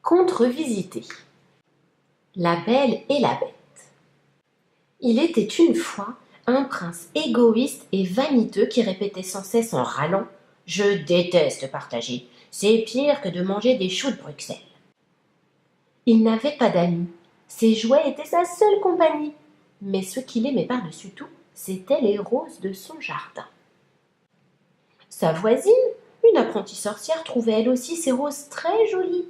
Conte revisité. La Belle et la Bête. Il était une fois un prince égoïste et vaniteux qui répétait sans cesse en râlant « Je déteste partager, c'est pire que de manger des choux de Bruxelles ». Il n'avait pas d'amis, ses jouets étaient sa seule compagnie, mais ce qu'il aimait par-dessus tout, c'étaient les roses de son jardin. Sa voisine, une apprentie sorcière, trouvait elle aussi ces roses très jolies.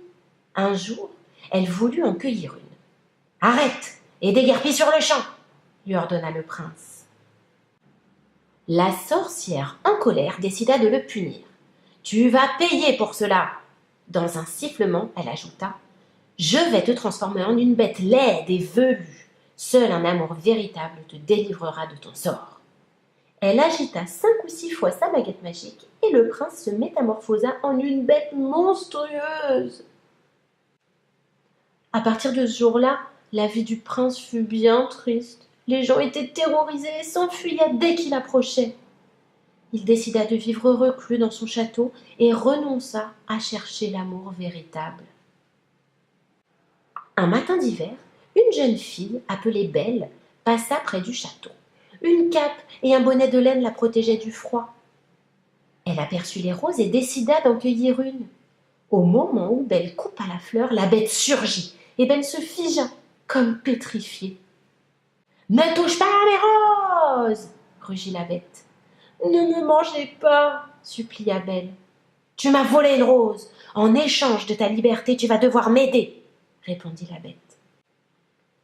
Un jour, elle voulut en cueillir une. « Arrête et déguerpis sur le champ !» lui ordonna le prince. La sorcière, en colère, décida de le punir. « Tu vas payer pour cela !» Dans un sifflement, elle ajouta « Je vais te transformer en une bête laide et velue. Seul un amour véritable te délivrera de ton sort. » Elle agita 5 ou 6 fois sa baguette magique et le prince se métamorphosa en une bête monstrueuse. À partir de ce jour-là, la vie du prince fut bien triste. Les gens étaient terrorisés et s'enfuyaient dès qu'il approchait. Il décida de vivre reclus dans son château et renonça à chercher l'amour véritable. Un matin d'hiver, une jeune fille, appelée Belle, passa près du château. Une cape et un bonnet de laine la protégeaient du froid. Elle aperçut les roses et décida d'en cueillir une. Au moment où Belle coupa la fleur, la bête surgit et Belle se figea comme pétrifiée. « Ne touche pas à mes roses !» rugit la bête. « Ne me mangez pas !» supplia Belle. « Tu m'as volé une rose. En échange de ta liberté, tu vas devoir m'aider !» répondit la bête.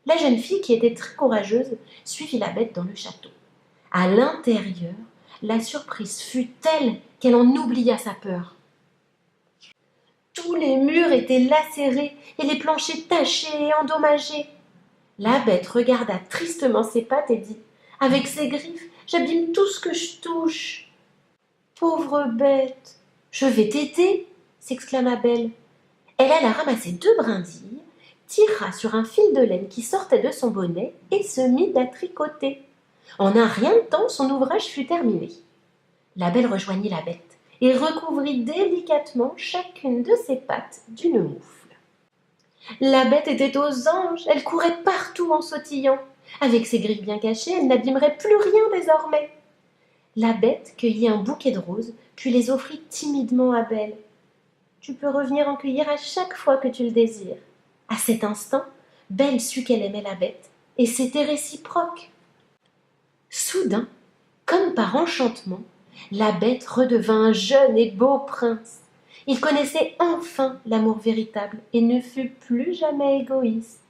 La jeune fille, qui était très courageuse, suivit la bête dans le château. À l'intérieur, la surprise fut telle qu'elle en oublia sa peur. Tous les murs étaient lacérés et les planchers tachés et endommagés. La bête regarda tristement ses pattes et dit « Avec ses griffes, j'abîme tout ce que je touche. »« Pauvre bête, je vais t'aider !» s'exclama Belle. Elle alla ramasser 2 brindilles, tira sur un fil de laine qui sortait de son bonnet et se mit à tricoter. En un rien de temps, son ouvrage fut terminé. La Belle rejoignit la bête et recouvrit délicatement chacune de ses pattes d'une moufle. La bête était aux anges, elle courait partout en sautillant. Avec ses griffes bien cachées, elle n'abîmerait plus rien désormais. La bête cueillit un bouquet de roses, puis les offrit timidement à Belle. « Tu peux revenir en cueillir à chaque fois que tu le désires. » À cet instant, Belle sut qu'elle aimait la bête, et c'était réciproque. Soudain, comme par enchantement, la bête redevint un jeune et beau prince. Il connaissait enfin l'amour véritable et ne fut plus jamais égoïste.